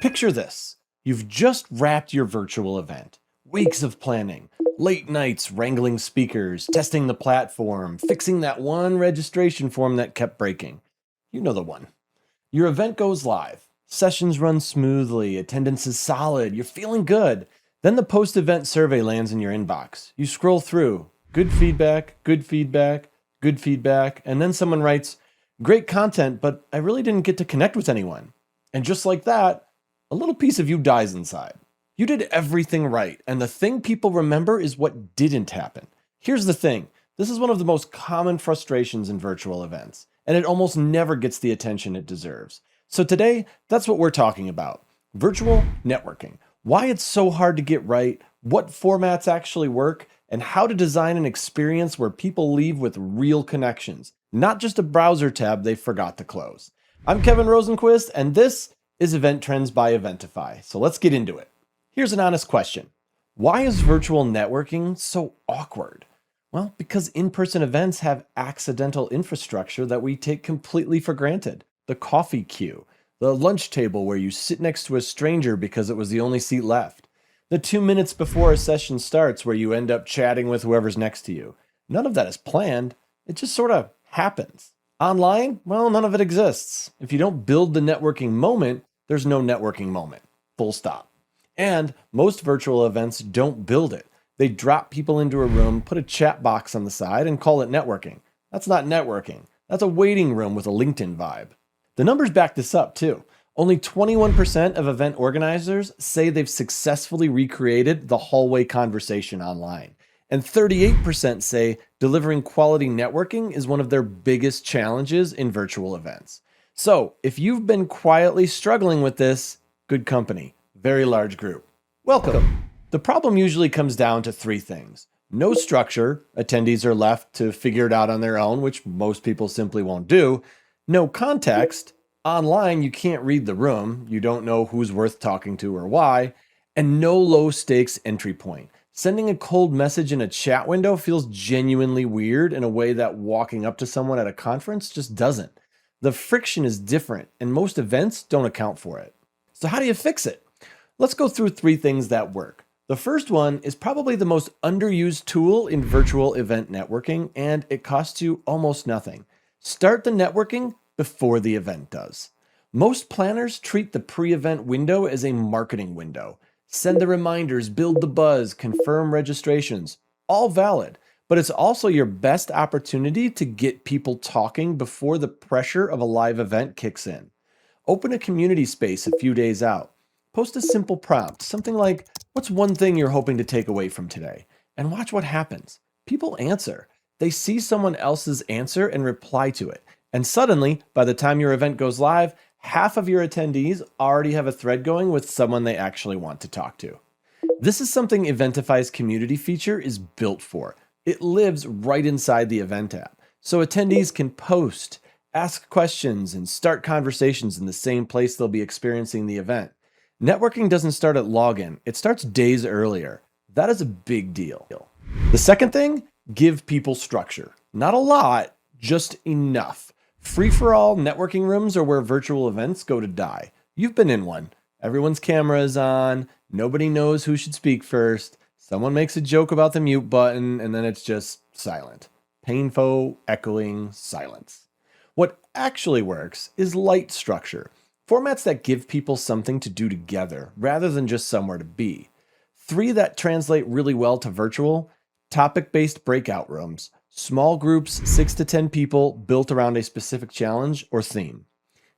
Picture this. You've just wrapped your virtual event. Weeks of planning, late nights wrangling speakers, testing the platform, fixing that one registration form that kept breaking. You know the one. Your event goes live. Sessions run smoothly, attendance is solid, you're feeling good. Then the post-event survey lands in your inbox. You scroll through. Good feedback, good feedback, good feedback, and then someone writes, "Great content, but I really didn't get to connect with anyone." And just like that, a little piece of you dies inside. You did everything right, and the thing people remember is what didn't happen. Here's the thing. This is one of the most common frustrations in virtual events, and it almost never gets the attention it deserves. So today, that's what we're talking about. Virtual networking. Why it's so hard to get right, what formats actually work, and how to design an experience where people leave with real connections, not just a browser tab they forgot to close. I'm Kevin Rosenquist, and this is Event Trends by Eventify. So let's get into it. Here's an honest question. Why is virtual networking so awkward? Well, because in-person events have accidental infrastructure that we take completely for granted. The coffee queue, the lunch table where you sit next to a stranger because it was the only seat left, the 2 minutes before a session starts where you end up chatting with whoever's next to you. None of that is planned. It just sort of happens. Online, well, none of it exists. If you don't build the networking moment, there's no networking moment. Full stop. And most virtual events don't build it. They drop people into a room, put a chat box on the side, and call it networking. That's not networking. That's a waiting room with a LinkedIn vibe. The numbers back this up too. Only 21% of event organizers say they've successfully recreated the hallway conversation online. And 38% say delivering quality networking is one of their biggest challenges in virtual events. So if you've been quietly struggling with this, good company, very large group. Welcome. The problem usually comes down to three things. No structure, attendees are left to figure it out on their own, which most people simply won't do. No context, online you can't read the room, you don't know who's worth talking to or why, and no low stakes entry point. Sending a cold message in a chat window feels genuinely weird in a way that walking up to someone at a conference just doesn't. The friction is different, and most events don't account for it. So how do you fix it? Let's go through three things that work. The first one is probably the most underused tool in virtual event networking, and it costs you almost nothing. Start the networking before the event does. Most planners treat the pre-event window as a marketing window. Send the reminders, build the buzz, confirm registrations. All valid, but it's also your best opportunity to get people talking before the pressure of a live event kicks in. Open a community space a few days out. Post a simple prompt, something like, "What's one thing you're hoping to take away from today?" And watch what happens. People answer. They see someone else's answer and reply to it. And suddenly, by the time your event goes live, half of your attendees already have a thread going with someone they actually want to talk to. This is something Eventify's community feature is built for. It lives right inside the event app. So attendees can post, ask questions, and start conversations in the same place they'll be experiencing the event. Networking doesn't start at login, it starts days earlier. That is a big deal. The second thing, give people structure. Not a lot, just enough. Free-for-all networking rooms are where virtual events go to die. You've been in one. Everyone's camera is on, nobody knows who should speak first, someone makes a joke about the mute button, and then it's just silent. Painful, echoing silence. What actually works is light structure. Formats that give people something to do together, rather than just somewhere to be. Three that translate really well to virtual: topic-based breakout rooms, small groups, 6 to 10 people, built around a specific challenge or theme.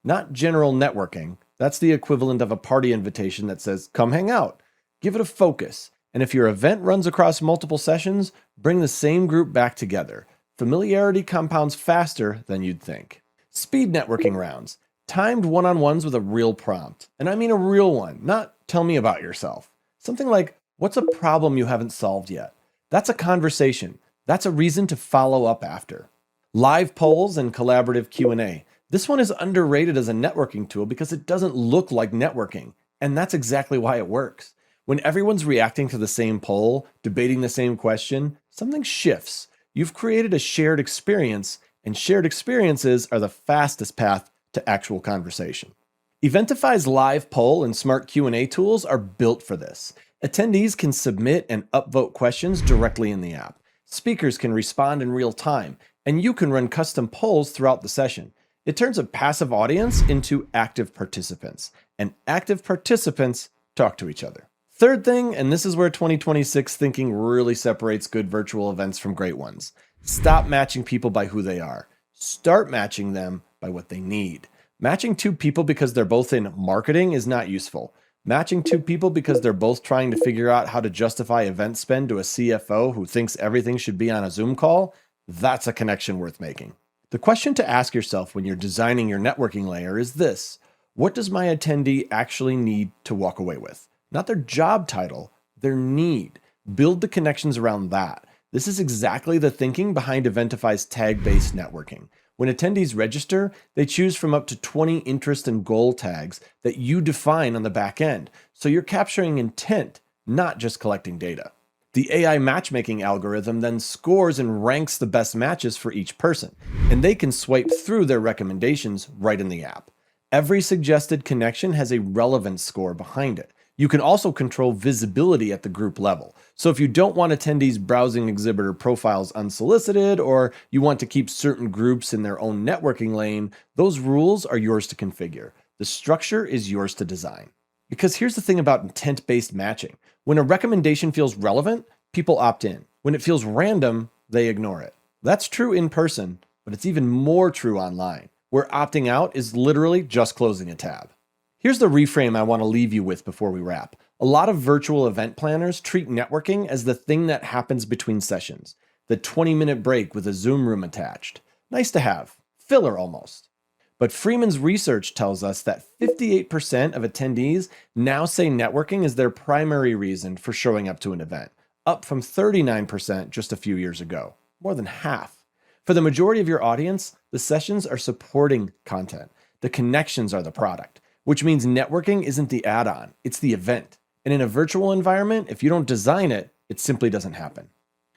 Not general networking. That's the equivalent of a party invitation that says, "Come hang out." Give it a focus. And if your event runs across multiple sessions, bring the same group back together. Familiarity compounds faster than you'd think. Speed networking rounds. Timed one-on-ones with a real prompt. And I mean a real one, not "tell me about yourself." Something like, "What's a problem you haven't solved yet?" That's a conversation. That's a reason to follow up after. Live polls and collaborative Q&A. This one is underrated as a networking tool because it doesn't look like networking. And that's exactly why it works. When everyone's reacting to the same poll, debating the same question, something shifts. You've created a shared experience, and shared experiences are the fastest path to actual conversation. Eventify's live poll and smart Q&A tools are built for this. Attendees can submit and upvote questions directly in the app. Speakers can respond in real time, and you can run custom polls throughout the session. It turns a passive audience into active participants, and active participants talk to each other. Third thing, and this is where 2026 thinking really separates good virtual events from great ones. Stop matching people by who they are. Start matching them by what they need. Matching two people because they're both in marketing is not useful. Matching two people because they're both trying to figure out how to justify event spend to a CFO who thinks everything should be on a Zoom call, that's a connection worth making. The question to ask yourself when you're designing your networking layer is this: what does my attendee actually need to walk away with? Not their job title, their need. Build the connections around that. This is exactly the thinking behind Eventify's tag-based networking. When attendees register, they choose from up to 20 interest and goal tags that you define on the back end. So you're capturing intent, not just collecting data. The AI matchmaking algorithm then scores and ranks the best matches for each person, and they can swipe through their recommendations right in the app. Every suggested connection has a relevance score behind it. You can also control visibility at the group level. So if you don't want attendees browsing exhibitor profiles unsolicited, or you want to keep certain groups in their own networking lane, those rules are yours to configure. The structure is yours to design. Because here's the thing about intent-based matching. When a recommendation feels relevant, people opt in. When it feels random, they ignore it. That's true in person, but it's even more true online, where opting out is literally just closing a tab. Here's the reframe I want to leave you with before we wrap. A lot of virtual event planners treat networking as the thing that happens between sessions. The 20-minute break with a Zoom room attached. Nice to have. Filler almost. But Freeman's research tells us that 58% of attendees now say networking is their primary reason for showing up to an event, up from 39% just a few years ago. More than half. For the majority of your audience, the sessions are supporting content. The connections are the product. Which means networking isn't the add-on, it's the event. And in a virtual environment, if you don't design it, it simply doesn't happen.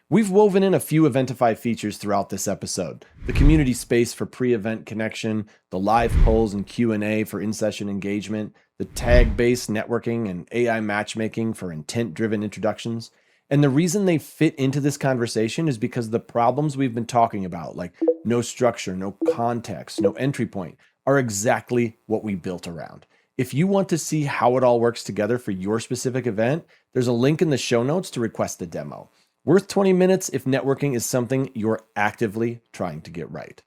We've woven in a few Eventify features throughout this episode. The community space for pre-event connection, the live polls and Q&A for in-session engagement, the tag-based networking and AI matchmaking for intent-driven introductions. And the reason they fit into this conversation is because the problems we've been talking about, like no structure, no context, no entry point, are exactly what we built around. If you want to see how it all works together for your specific event, there's a link in the show notes to request a demo. Worth 20 minutes if networking is something you're actively trying to get right.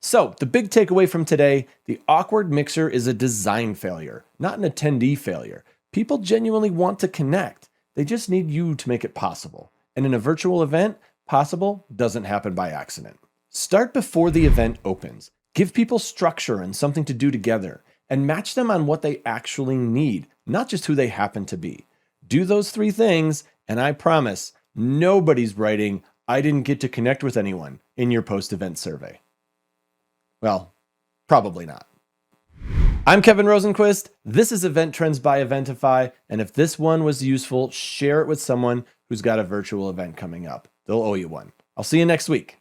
So, the big takeaway from today, the awkward mixer is a design failure, not an attendee failure. People genuinely want to connect. They just need you to make it possible. And in a virtual event, possible doesn't happen by accident. Start before the event opens. Give people structure and something to do together, and match them on what they actually need, not just who they happen to be. Do those three things, and I promise, nobody's writing, "I didn't get to connect with anyone" in your post-event survey. Well, probably not. I'm Kevin Rosenquist. This is Event Trends by Eventify, and if this one was useful, share it with someone who's got a virtual event coming up. They'll owe you one. I'll see you next week.